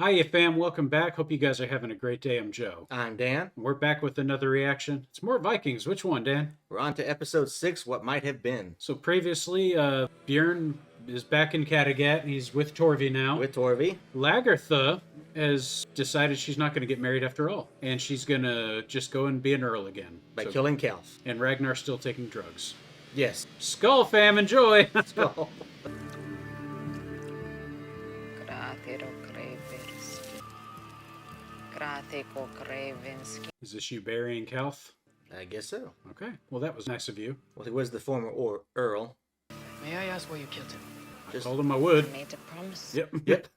Hiya, fam. Welcome back. Hope you guys are having a great day. I'm Joe. I'm Dan. We're back with another reaction. It's more Vikings. Which one, Dan? We're on to episode 6, What Might Have Been. So previously, Bjorn is back in Kattegat. He's with Torvi now. With Torvi. Lagertha has decided she's not going to get married after all. And she's going to just go and be an earl again. By killing Calf. And Ragnar's still taking drugs. Yes. Skull, fam. Enjoy. Skull. Is this you burying Calf? I guess so. Okay. Well, that was nice of you. Well, he was the former Earl. May I ask why you killed him? I told him I would. Made a promise. Yep. Yep.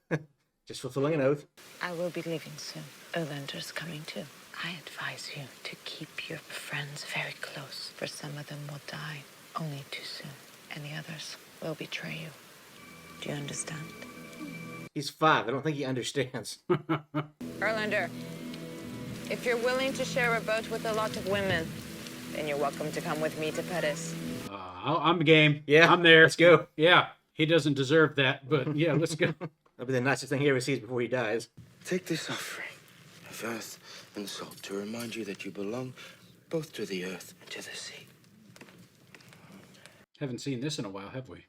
Just fulfilling an oath. I will be leaving soon. Erlander's coming too. I advise you to keep your friends very close, for some of them will die only too soon, and the others will betray you. Do you understand? He's 5. I don't think he understands. Erlander, if you're willing to share a boat with a lot of women, then you're welcome to come with me to Paris. I'm game. Yeah, I'm there. Let's go. Yeah, he doesn't deserve that, but yeah, let's go. That'll be the nicest thing he ever sees before he dies. Take this offering of earth and salt to remind you that you belong both to the earth and to the sea. Haven't seen this in a while, have we?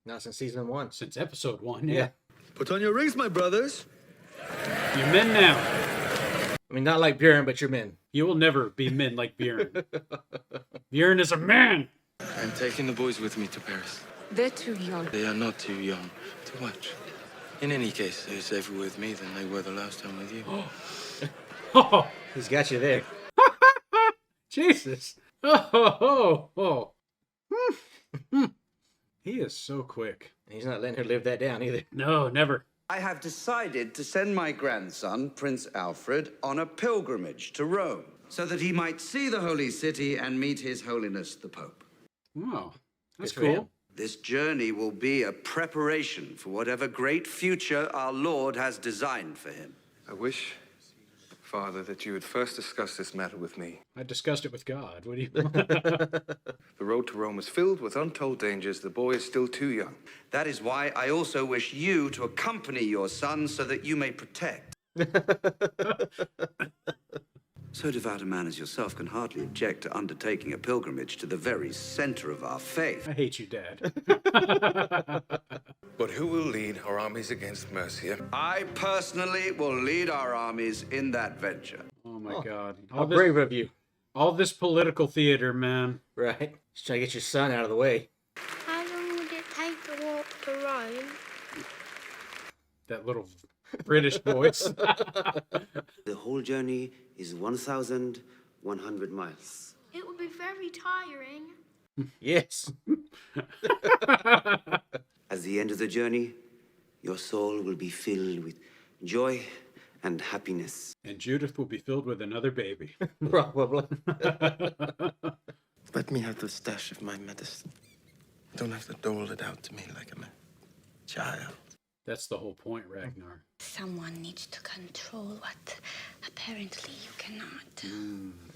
Not since season 1. Since episode 1, yeah. Put on your rings, my brothers. You're men now. I mean, not like Bjorn, but you're men. You will never be men like Bjorn. Bjorn is a man. I'm taking the boys with me to Paris. They're too young. They are not too young to watch. In any case, they're safer with me than they were the last time with you. Oh, He's got you there. Jesus. Oh. He is so quick. He's not letting her live that down either. No, never. I have decided to send my grandson, Prince Alfred, on a pilgrimage to Rome, so that he might see the Holy City and meet His Holiness the Pope. Oh, that's Good for him. cool. This journey will be a preparation for whatever great future our Lord has designed for him. I wish, Father, that you would first discuss this matter with me. I discussed it with God. What do you... The road to Rome is filled with untold dangers. The boy is still too young. That is why I also wish you to accompany your son so that you may protect. So devout a man as yourself can hardly object to undertaking a pilgrimage to the very center of our faith. I hate you, Dad. But who will lead our armies against Mercia? I personally will lead our armies in that venture. Oh, my God. How brave of you. All this political theater, man. Right. Just trying to get your son out of the way. How long would it take to walk to Rome? That little British voice. The whole journey is 1,100 miles. It would be very tiring. Yes. At the end of the journey, your soul will be filled with joy and happiness. And Judith will be filled with another baby. Probably. Let me have the stash of my medicine. You don't have to dole it out to me like I'm a child. That's the whole point, Ragnar. Someone needs to control what apparently you cannot.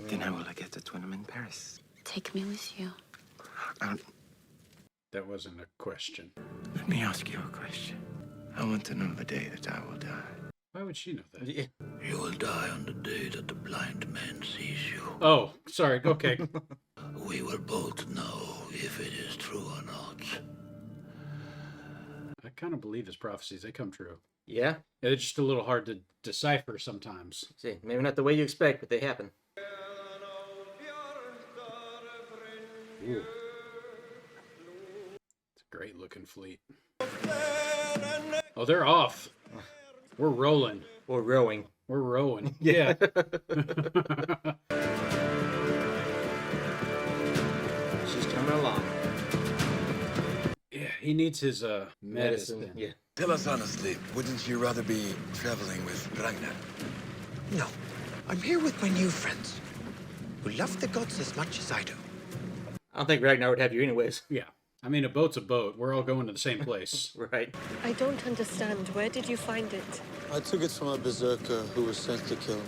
Then how will I get it when I'm in Paris? Take me with you. That wasn't a question. Let me ask you a question. I want to know the day that I will die. Why would she know that? Yeah. You will die on the day that the blind man sees you. Oh, sorry. Okay. We will both know if it is true or not. I kind of believe his prophecies. They come true. Yeah? They're just a little hard to decipher sometimes. See, maybe not the way you expect, but they happen. Ooh. It's a great looking fleet. Oh, they're off. We're rolling. Or rowing. We're rowing. Yeah. She's coming along. Yeah, he needs his medicine. Yeah. Tell us honestly, wouldn't you rather be traveling with Ragnar? No, I'm here with my new friends, who love the gods as much as I do. I don't think Ragnar would have you anyways. Yeah. I mean, a boat's a boat. We're all going to the same place. Right. I don't understand. Where did you find it? I took it from a berserker who was sent to kill me.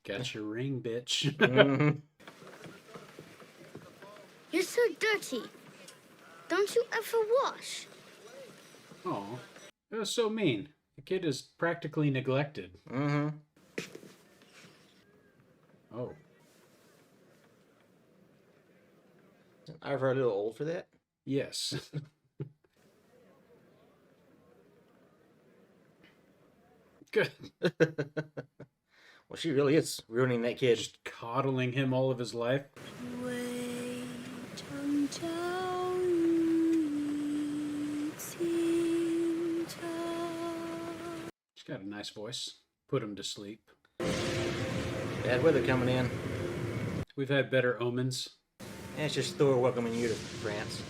Got your ring, bitch. You're so dirty. Don't you ever wash? Oh, that was so mean. The kid is practically neglected. Mm-hmm. Oh. Isn't Ivor a little old for that? Yes. Good. Well, she really is ruining that kid. Just coddling him all of his life. Wait until you seem to... She's got a nice voice. Put him to sleep. Bad weather coming in. We've had better omens. And it's just Thor welcoming you to France.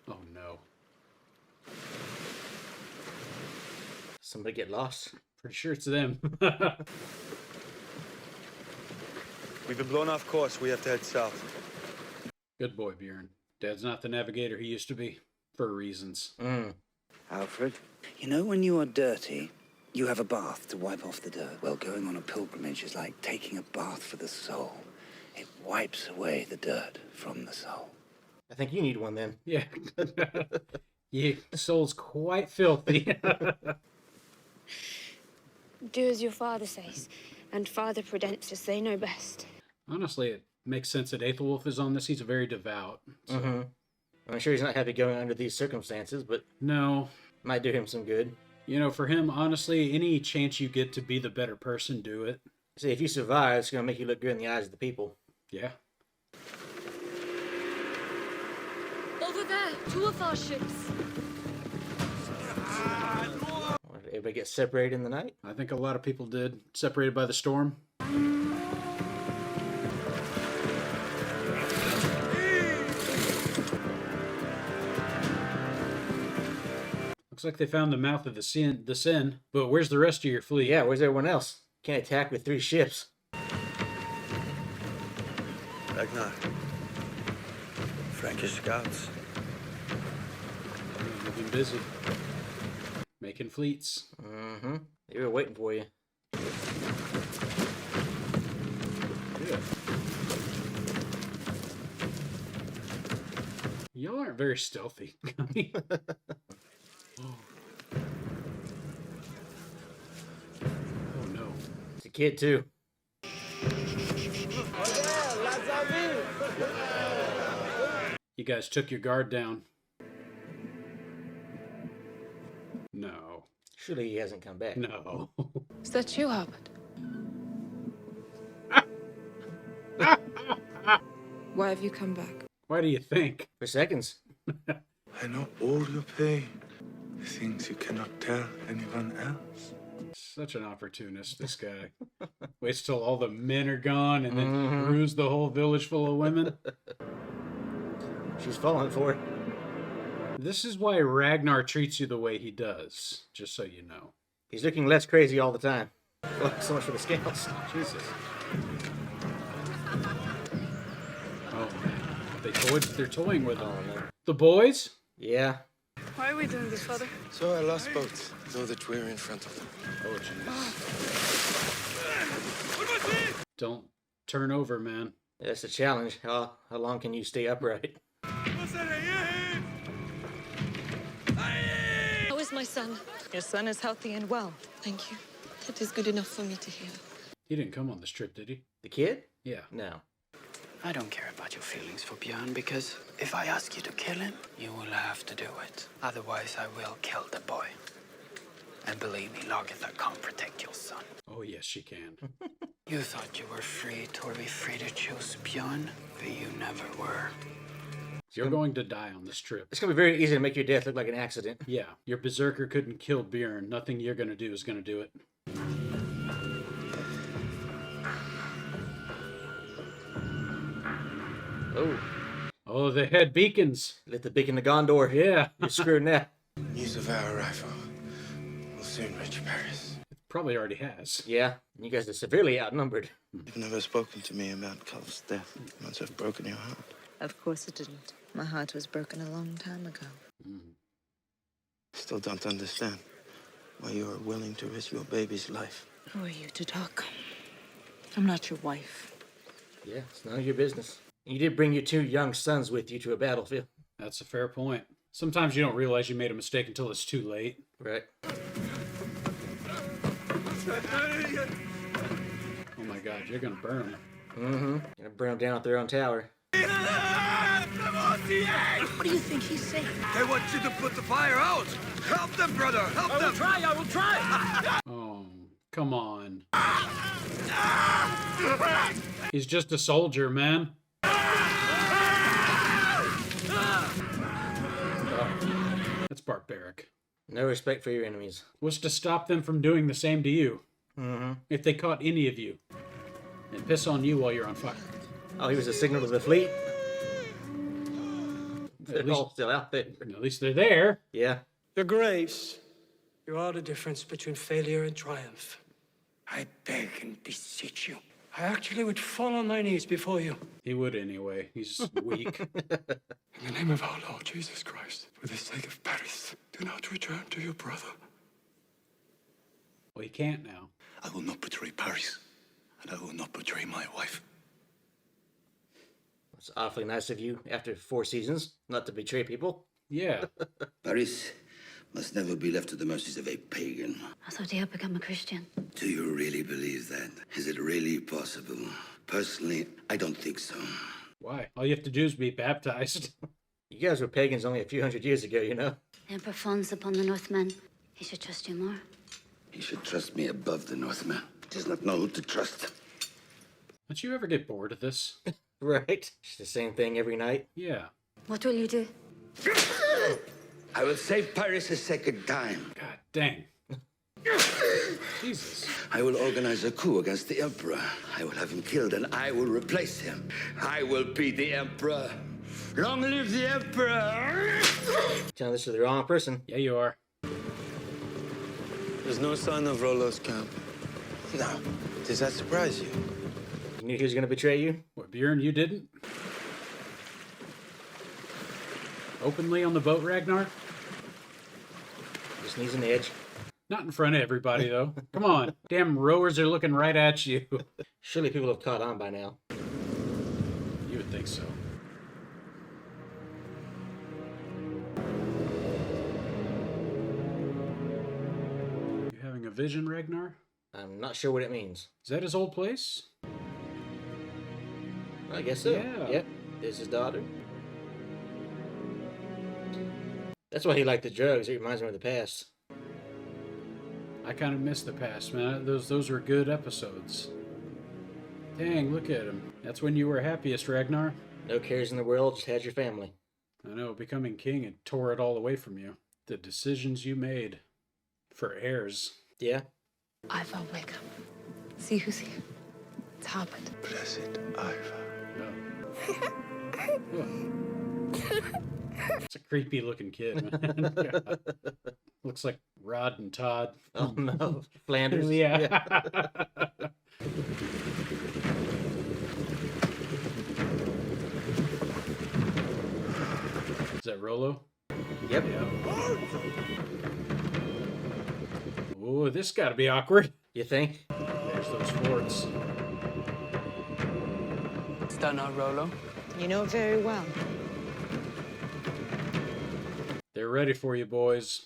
Oh no. Somebody get lost. Pretty sure it's them. We've been blown off course. We have to head south. Good boy, Bjorn. Dad's not the navigator he used to be. For reasons. Alfred, you know when you are dirty, you have a bath to wipe off the dirt. Well, going on a pilgrimage is like taking a bath for the soul. It wipes away the dirt from the soul. I think you need one then. Yeah. Your soul's quite filthy. Do as your father says, and Father Prudentius, they know best. Honestly, it makes sense that Athelwolf is on this. He's very devout. So. Mm-hmm. I'm sure he's not happy going under these circumstances, but No. might do him some good. You know, for him, honestly, any chance you get to be the better person, do it. See, if you survive, it's going to make you look good in the eyes of the people. Yeah. Over there, 2 of our ships. Or did everybody get separated in the night? I think a lot of people did. Separated by the storm. Looks like they found the mouth of the Seine, but where's the rest of your fleet? Yeah, where's everyone else? Can't attack with 3 ships. Ragnar. Frankish scouts. They've been busy. Making fleets. Mm-hmm. They were waiting for you. Good. Y'all aren't very stealthy. Oh. Oh no. It's a kid, too. You guys took your guard down. No. Surely he hasn't come back. No. Is that you, Albert? Why have you come back? Why do you think? For seconds. I know all your pain. The things you cannot tell anyone else. Such an opportunist, this guy. Waits till all the men are gone and then rules the whole village full of women. She's falling for it. This is why Ragnar treats you the way he does, just so you know. He's looking less crazy all the time. Oh, so much for the scales. Jesus. Oh, man. They're toying with him. Oh, no. The boys? Yeah. Why are we doing this, Father? So our last boat, know that we're in front of them. Oh, jeez. Don't turn over, man. That's the challenge. How long can you stay upright? How is my son? Your son is healthy and well. Thank you. That is good enough for me to hear. He didn't come on this trip, did he? The kid? Yeah. No. I don't care about your feelings for Björn, because if I ask you to kill him, you will have to do it. Otherwise, I will kill the boy. And believe me, Lagertha can't protect your son. Oh, yes, she can. You thought you were free to be free to choose Björn, but you never were. You're going to die on this trip. It's going to be very easy to make your death look like an accident. Yeah, your berserker couldn't kill Bjorn. Nothing you're going to do is going to do it. Oh. Oh, they had beacons. Lit the beacon to Gondor. Yeah. You're screwed now. News of our arrival will soon reach Paris. Probably already has. Yeah. You guys are severely outnumbered. You've never spoken to me about Culf's death. It must have broken your heart. Of course it didn't. My heart was broken a long time ago. Still don't understand why you are willing to risk your baby's life. Who are you to talk? I'm not your wife. Yeah, it's none of your business. You did bring your 2 young sons with you to a battlefield. That's a fair point. Sometimes you don't realize you made a mistake until it's too late. Right. Oh my god, you're gonna burn them. Mm-hmm. Gonna burn them down at their own tower. What do you think he's saying? They want you to put the fire out. Help them, brother. Help them. I will try. Oh, come on. He's just a soldier, man. That's barbaric. No respect for your enemies. What's to stop them from doing the same to you? Mm-hmm. If they caught any of you and piss on you while you're on fire. Oh, he was a signal to the fleet? They're least- all still out there. At least they're there. Yeah. Your Grace, you are the difference between failure and triumph. I beg and beseech you. I actually would fall on my knees before you. He would anyway. He's weak. In the name of our Lord Jesus Christ, for the sake of Paris, do not return to your brother. Well, he can't now. I will not betray Paris, and I will not betray my wife. It's awfully nice of you, after 4 seasons, not to betray people. Yeah. Paris must never be left to the mercies of a pagan. I thought he had become a Christian. Do you really believe that? Is it really possible? Personally, I don't think so. Why? All you have to do is be baptized. You guys were pagans only a few hundred years ago, you know? The Emperor fawns upon the Northmen. He should trust you more. He should trust me above the Northmen. He does not know who to trust. Don't you ever get bored of this? Right. It's the same thing every night. Yeah. What will you do? I will save Paris a second time. God dang. Jesus. I will organize a coup against the Emperor. I will have him killed and I will replace him. I will be the Emperor. Long live the Emperor! Telling this to the wrong person. Yeah, you are. There's no sign of Rollo's camp. Now, does that surprise you? You knew he was going to betray you? What, Bjorn, you didn't? Openly on the boat, Ragnar? Just needs an edge. Not in front of everybody, though. Come on. Damn rowers are looking right at you. Surely people have caught on by now. You would think so. You having a vision, Ragnar? I'm not sure what it means. Is that his old place? I guess so. Yeah. Yep. There's his daughter. That's why he liked the drugs. It reminds him of the past. I kind of miss the past, man. Those were good episodes. Dang, look at him. That's when you were happiest, Ragnar. No cares in the world, just had your family. I know, becoming king and tore it all away from you. The decisions you made for heirs. Yeah. Ivar, wake up. See who's here. It's Albert. Blessed Ivar. It's a creepy looking kid, man. God. Looks like Rod and Todd. Oh no. Flanders. Yeah. Is that Rollo? Yep. Yeah. Oh, this gotta be awkward. You think? There's those forts. It's done now, Rollo. You know it very well. They're ready for you, boys.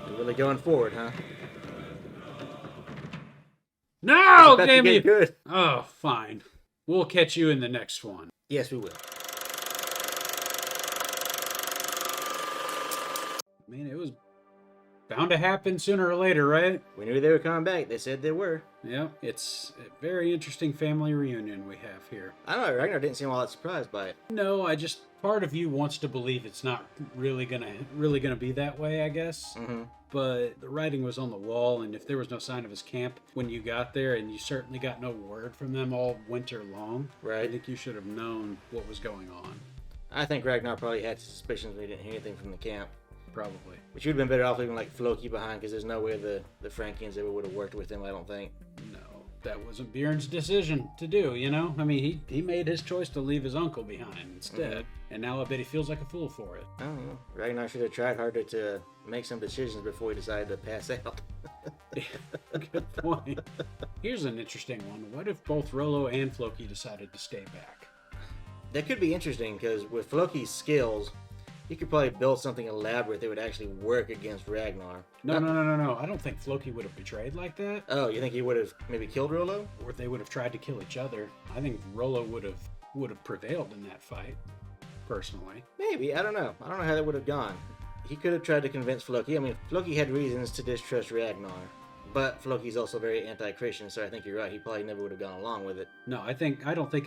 You're really going forward, huh? No, It's about to damn get you! good. Oh, fine. We'll catch you in the next one. Yes, we will. Man, it was bound to happen sooner or later, right? We knew they were coming back. They said they were. Yeah, it's a very interesting family reunion we have here. I don't know. Ragnar didn't seem all that surprised by it. No, part of you wants to believe it's not really gonna be that way, I guess. Mm-hmm. But the writing was on the wall, and if there was no sign of his camp when you got there, and you certainly got no word from them all winter long, right? I think you should have known what was going on. I think Ragnar probably had suspicions when he didn't hear anything from the camp. Probably. But you'd have been better off leaving like Floki behind, because there's no way the Frankians ever would have worked with him, I don't think. No, that wasn't Bjorn's decision to do, you know? I mean, he made his choice to leave his uncle behind instead. Mm-hmm. And now I bet he feels like a fool for it. I don't know. Ragnar should have tried harder to make some decisions before he decided to pass out. Good point. Here's an interesting one. What if both Rollo and Floki decided to stay back? That could be interesting, because with Floki's skills, he could probably build something elaborate that would actually work against Ragnar. No. I don't think Floki would have betrayed like that. Oh, you think he would have maybe killed Rollo? Or they would have tried to kill each other. I think Rollo would have prevailed in that fight, personally. Maybe. I don't know. I don't know how that would have gone. He could have tried to convince Floki. I mean, Floki had reasons to distrust Ragnar. But Floki's also very anti-Christian, so I think you're right. He probably never would have gone along with it. No, I don't think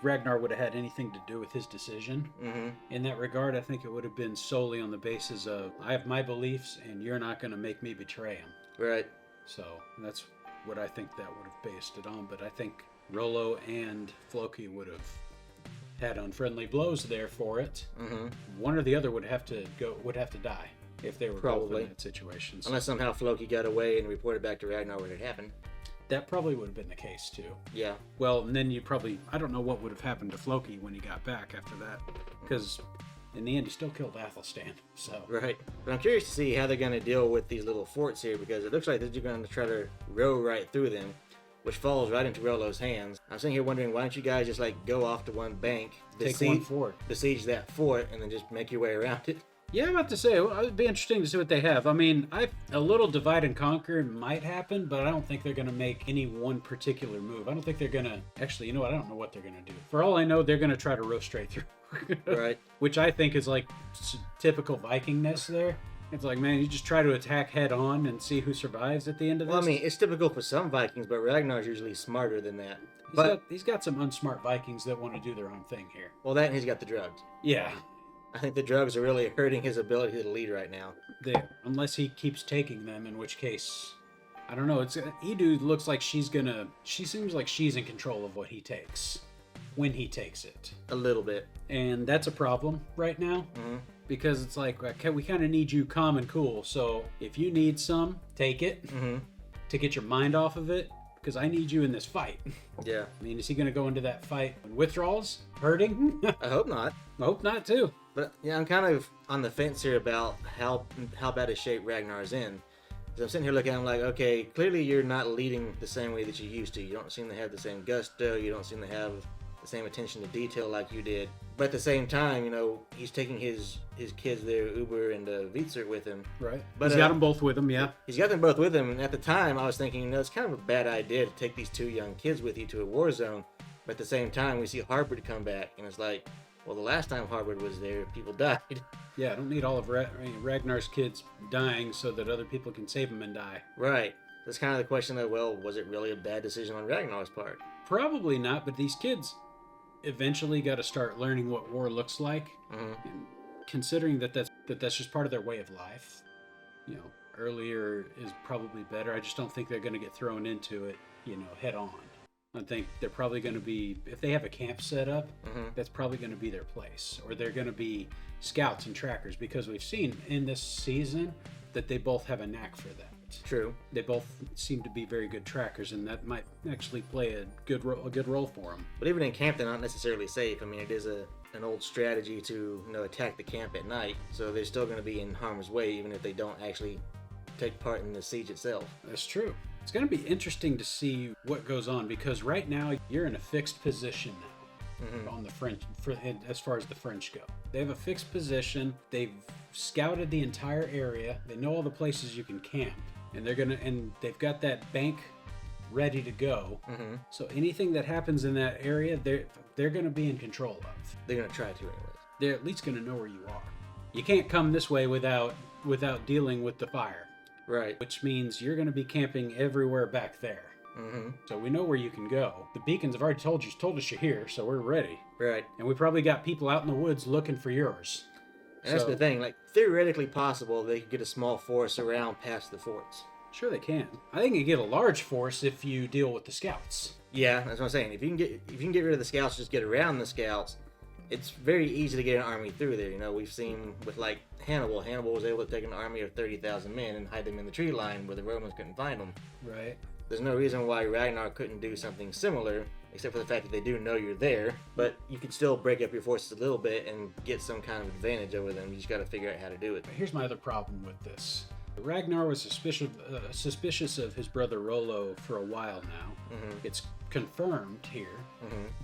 Ragnar would have had anything to do with his decision. Mm-hmm. In that regard, I think it would have been solely on the basis of, I have my beliefs, and you're not going to make me betray them. Right. So that's what I think that would have based it on. But I think Rollo and Floki would have had unfriendly blows there for it. Mm-hmm. One or the other would have to die. If they were both in that situation. Unless somehow Floki got away and reported back to Ragnar what had happened. That probably would have been the case, too. Yeah. Well, and then I don't know what would have happened to Floki when he got back after that. Because in the end, he still killed Athelstan, so... Right. But I'm curious to see how they're going to deal with these little forts here, because it looks like they're going to try to row right through them, which falls right into Rollo's hands. I'm sitting here wondering, why don't you guys just, go off to one bank, Take one fort. Besiege that fort, and then just make your way around it? Yeah, I'm about to say, it would be interesting to see what they have. I mean, a little divide and conquer might happen, but I don't think they're going to make any one particular move. I don't think they're going to... Actually, you know what? I don't know what they're going to do. For all I know, they're going to try to row straight through. Right. Which I think is typical Vikingness there. It's like, man, you just try to attack head on and see who survives at the end of this. Well, I mean, it's typical for some Vikings, but Ragnar's usually smarter than that. He's got some unsmart Vikings that want to do their own thing here. Well, that and he's got the drugs. Yeah. I think the drugs are really hurting his ability to lead right now. Unless he keeps taking them, in which case, I don't know. Edu looks like she seems like she's in control of what he takes, when he takes it. A little bit. And that's a problem right now, because it's like, okay, we kind of need you calm and cool, so if you need some, take it, to get your mind off of it, because I need you in this fight. Yeah. I mean, is he going to go into that fight with withdrawals? Hurting? I hope not. I hope not, too. But yeah, I'm kind of on the fence here about how bad a shape Ragnar's in. Because I'm sitting here looking at him like, okay, clearly you're not leading the same way that you used to. You don't seem to have the same gusto. You don't seem to have the same attention to detail like you did. But at the same time, he's taking his kids there, Ecbert and Witzer, with him. Right. But he's got them both with him, yeah. He's got them both with him. And at the time, I was thinking, it's kind of a bad idea to take these two young kids with you to a war zone. But at the same time, we see Harbard come back. And it's like, well, the last time Harbard was there, people died. Yeah, I don't need all of Ragnar's kids dying so that other people can save them and die. Right. That's kind of the question of, well, was it really a bad decision on Ragnar's part? Probably not, but these kids eventually got to start learning what war looks like. And considering that's just part of their way of life, earlier is probably better. I just don't think they're going to get thrown into it, head on. I think they're probably going to be, if they have a camp set up, that's probably going to be their place. Or they're going to be scouts and trackers, because we've seen in this season that they both have a knack for that. True. They both seem to be very good trackers, and that might actually play a good role for them. But even in camp, they're not necessarily safe. I mean, it is an old strategy to attack the camp at night, so they're still going to be in harm's way, even if they don't actually take part in the siege itself. That's true. It's going to be interesting to see what goes on, because right now you're in a fixed position now on the French, as far as the French go. They have a fixed position. They've scouted the entire area. They know all the places you can camp, and they've got that bank ready to go. So anything that happens in that area, they're going to be in control of. They're going to try to anyways. They're at least going to know where you are. You can't come this way without dealing with the fire. Right. Which means you're going to be camping everywhere back there. So we know where you can go. The beacons have already told us you're here, so we're ready. Right. And we probably got people out in the woods looking for yours. And that's the thing. Theoretically possible, they could get a small force around past the forts. Sure they can. I think you can get a large force if you deal with the scouts. Yeah, that's what I'm saying. If you can get rid of the scouts, just get around the scouts. It's very easy to get an army through there. We've seen with Hannibal. Hannibal was able to take an army of 30,000 men and hide them in the tree line where the Romans couldn't find them. Right. There's no reason why Ragnar couldn't do something similar, except for the fact that they do know you're there. But you could still break up your forces a little bit and get some kind of advantage over them. You just got to figure out how to do it. Here's my other problem with this. Ragnar was suspicious of his brother Rollo for a while now. It's confirmed here.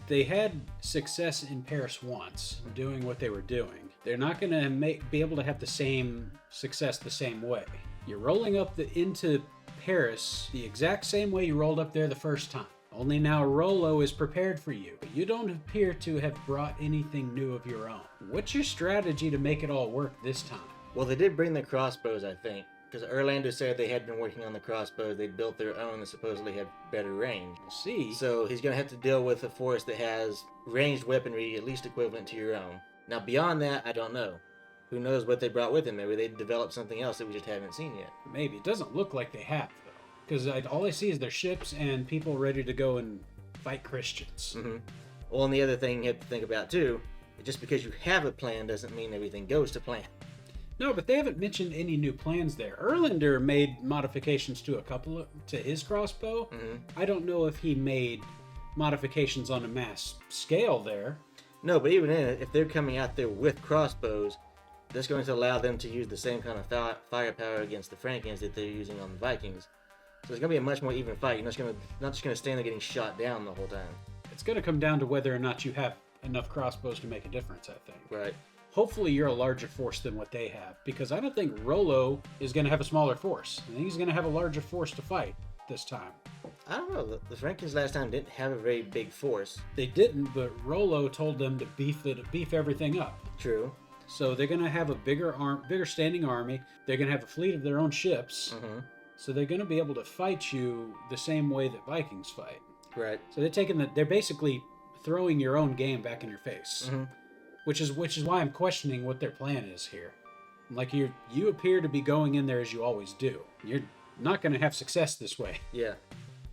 They had success in Paris once, doing what they were doing. They're not going to be able to have the same success the same way. You're rolling up into Paris the exact same way you rolled up there the first time. Only now Rollo is prepared for you, but you don't appear to have brought anything new of your own. What's your strategy to make it all work this time? Well, they did bring the crossbows, I think. Because Erlander said they had been working on the crossbows. They'd built their own that supposedly had better range. We'll see. So he's going to have to deal with a force that has ranged weaponry at least equivalent to your own. Now, beyond that, I don't know. Who knows what they brought with them? Maybe they developed something else that we just haven't seen yet. Maybe. It doesn't look like they have, though. Because all I see is their ships and people ready to go and fight Christians. Well, and the other thing you have to think about, too, just because you have a plan doesn't mean everything goes to plan. No, but they haven't mentioned any new plans there. Erlander made modifications to to his crossbow. I don't know if he made modifications on a mass scale there. No, but even if they're coming out there with crossbows, that's going to allow them to use the same kind of firepower against the Frankish that they're using on the Vikings. So it's going to be a much more even fight. You're not just going to stand there getting shot down the whole time. It's going to come down to whether or not you have enough crossbows to make a difference, I think. Right. Hopefully you're a larger force than what they have, because I don't think Rollo is going to have a smaller force. I think he's going to have a larger force to fight this time. I don't know. The Frankish last time didn't have a very big force. They didn't, but Rollo told them to beef everything up. True. So they're going to have a bigger standing army. They're going to have a fleet of their own ships. So they're going to be able to fight you the same way that Vikings fight. Right. So they're basically throwing your own game back in your face. Which is why I'm questioning what their plan is here. Like you appear to be going in there as you always do. You're not going to have success this way. Yeah.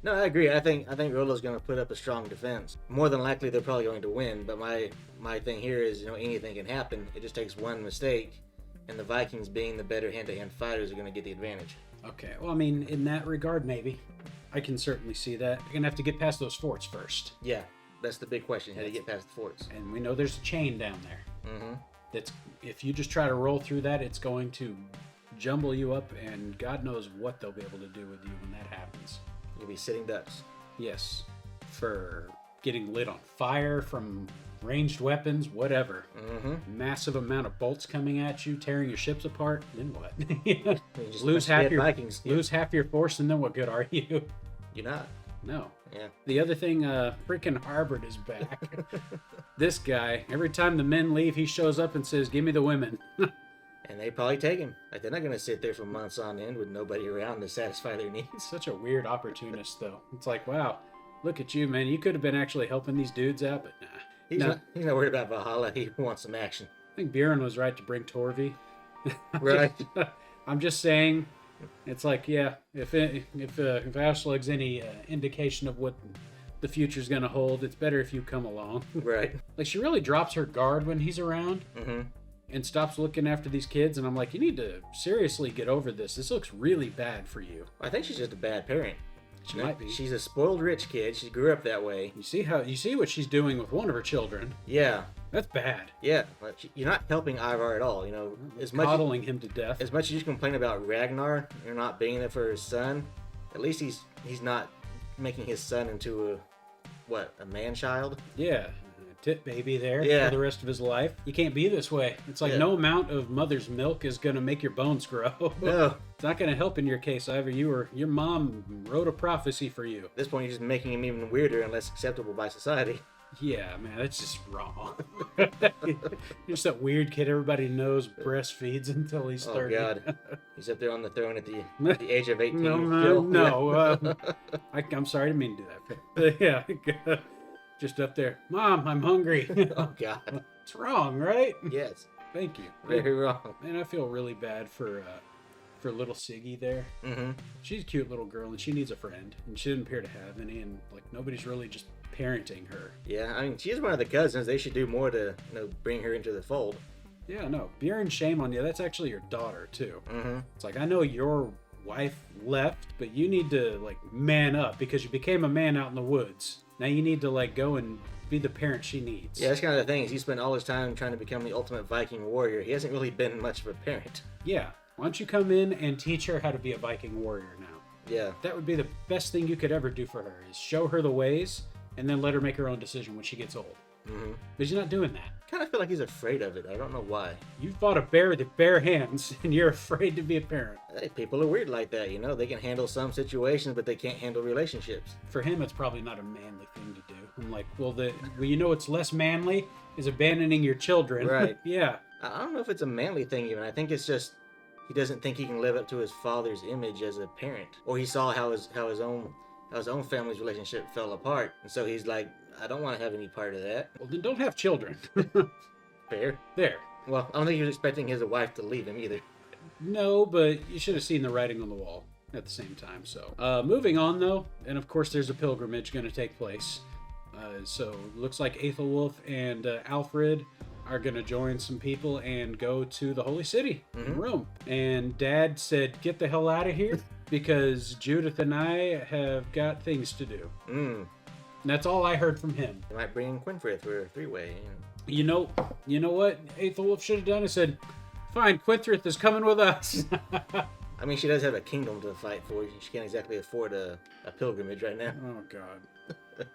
No, I agree. I think Rollo's going to put up a strong defense. More than likely, they're probably going to win. But my thing here is, anything can happen. It just takes one mistake, and the Vikings, being the better hand-to-hand fighters, are going to get the advantage. Okay. Well, I mean, in that regard, maybe. I can certainly see that. You're going to have to get past those forts first. Yeah. That's the big question. How do you get past the forts? And we know there's a chain down there. That's, if you just try to roll through that, it's going to jumble you up, and God knows what they'll be able to do with you when that happens. You'll be sitting ducks. Yes. For getting lit on fire from ranged weapons, whatever. Massive amount of bolts coming at you, tearing your ships apart. Then what? Lose half your force, and then what good are you? You're not. No. Yeah. The other thing, freaking Harbert is back. This guy, every time the men leave, he shows up and says, "Give me the women." And they probably take him. Like, they're not going to sit there for months on end with nobody around to satisfy their needs. Such a weird opportunist, though. It's like, wow, look at you, man. You could have been actually helping these dudes out, but nah. He's not worried about Valhalla. He wants some action. I think Bjorn was right to bring Torvi. Right. I'm just saying, it's like, yeah, if Aslug's any indication of what the future's going to hold, it's better if you come along. Right. Like, she really drops her guard when he's around. And stops looking after these kids, and I'm like, you need to seriously get over this. This looks really bad for you. I think she's just a bad parent. She might be. She's a spoiled rich kid. She grew up that way. You see what she's doing with one of her children. Yeah. That's bad. Yeah. You're not helping Ivar at all. Coddling him to death. As much as you complain about Ragnar, you're not being there for his son, at least he's not making his son into a man-child? Yeah. Tit baby there for the rest of his life. You can't be this way. It's like no amount of mother's milk is going to make your bones grow. No. It's not going to help in your case, Ivor. Your mom wrote a prophecy for you. At this point, you're just making him even weirder and less acceptable by society. Yeah, man, that's just wrong. You're just that weird kid everybody knows breastfeeds until he's 30. Oh, God. He's up there on the throne at the age of 18. No. I'm sorry, I didn't mean to do that. Yeah. Just up there, Mom, I'm hungry. Oh, God. It's wrong, right? Yes. Thank you. Very wrong. Man, I feel really bad for little Siggy there. She's a cute little girl, and she needs a friend, and she didn't appear to have any, and nobody's really just parenting her. Yeah, I mean, she's one of the cousins. They should do more to bring her into the fold. Yeah, no, Bjorn, shame on you. That's actually your daughter, too. It's like, I know your wife left, but you need to, man up, because you became a man out in the woods. Now you need to, go and be the parent she needs. Yeah, that's kind of the thing. Is he spent all his time trying to become the ultimate Viking warrior. He hasn't really been much of a parent. Yeah. Why don't you come in and teach her how to be a Viking warrior now? Yeah. That would be the best thing you could ever do for her, is show her the ways and then let her make her own decision when she gets old. Mm-hmm. But he's not doing that. I kind of feel like he's afraid of it. I don't know why. You fought a bear with bare hands, and you're afraid to be a parent. Hey, people are weird like that, you know? They can handle some situations, but they can't handle relationships. For him, it's probably not a manly thing to do. I'm like, well, you know what's less manly is abandoning your children. Right. Yeah. I don't know if it's a manly thing even. I think it's just he doesn't think he can live up to his father's image as a parent. Or he saw how his own family's relationship fell apart. And so he's like, I don't want to have any part of that. Well, then don't have children. Fair. There. Well, I don't think he was expecting his wife to leave him either. No, but you should have seen the writing on the wall at the same time. So, moving on though, and of course there's a pilgrimage going to take place. So looks like Athelwolf and Alfred are going to join some people and go to the Holy City in Rome. And Dad said, get the hell out of here because Judith and I have got things to do. And that's all I heard from him. They might bring in Quinfrith for a three-way. You know what Athelwolf should have done? He said, fine, Quinfrith is coming with us. I mean, she does have a kingdom to fight for. She can't exactly afford a pilgrimage right now. Oh, God.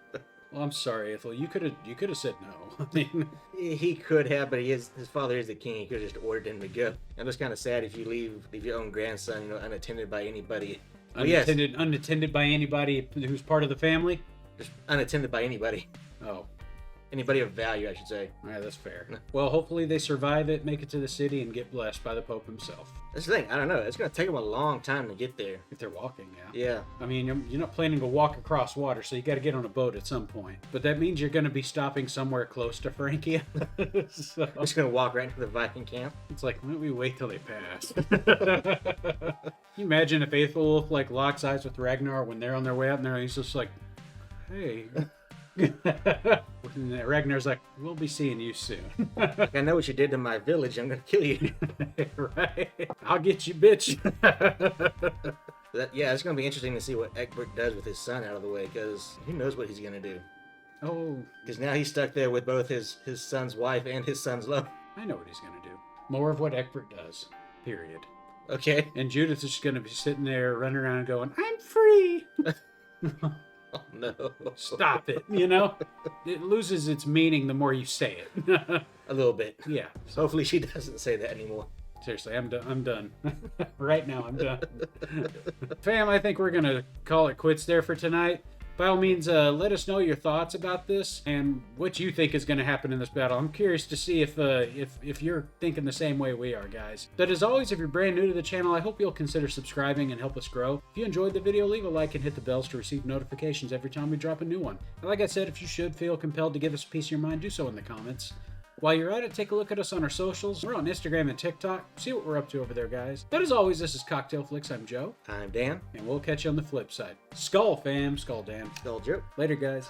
Well, I'm sorry, Ethel. You could have said no. I mean, he could have, but his father is the king. He could have just ordered him to go. And it's kind of sad if you leave your own grandson, unattended by anybody. Unattended by anybody who's part of the family. Just unattended by anybody. Oh. Anybody of value, I should say. All right, that's fair. Well, hopefully they survive it, make it to the city, and get blessed by the Pope himself. That's the thing. I don't know. It's going to take them a long time to get there. If they're walking, yeah. Yeah. I mean, you're not planning to walk across water, so you got to get on a boat at some point. But that means you're going to be stopping somewhere close to Francia. So, just going to walk right into the Viking camp. It's like, why don't we wait till they pass? Can you imagine if Athelwolf locks eyes with Ragnar when they're on their way out, and he's just like, hey... Ragnar's like, we'll be seeing you soon. I know what you did to my village. I'm gonna kill you. Right? I'll get you, bitch. It's gonna be interesting to see what Ecbert does with his son out of the way, because who knows what he's gonna do. Oh, because now he's stuck there with both his son's wife and his son's love. I know what he's gonna do. More of what Ecbert does. Period. Okay. And Judith is just gonna be sitting there running around and going, I'm free. Oh, no. Stop it, It loses its meaning the more you say it. A little bit. Yeah. So hopefully she doesn't say that anymore. Seriously, I'm done. Right now, I'm done. Fam, I think we're going to call it quits there for tonight. By all means, let us know your thoughts about this and what you think is going to happen in this battle. I'm curious to see if you're thinking the same way we are, guys. But as always, if you're brand new to the channel, I hope you'll consider subscribing and help us grow. If you enjoyed the video, leave a like and hit the bells to receive notifications every time we drop a new one. And like I said, if you should feel compelled to give us a piece of your mind, do so in the comments. While you're at it, take a look at us on our socials. We're on Instagram and TikTok. See what we're up to over there, guys. But as always, this is Cocktail Flicks. I'm Joe. I'm Dan. And we'll catch you on the flip side. Skull, fam. Skull, Dan. Skull, Joe. Later, guys.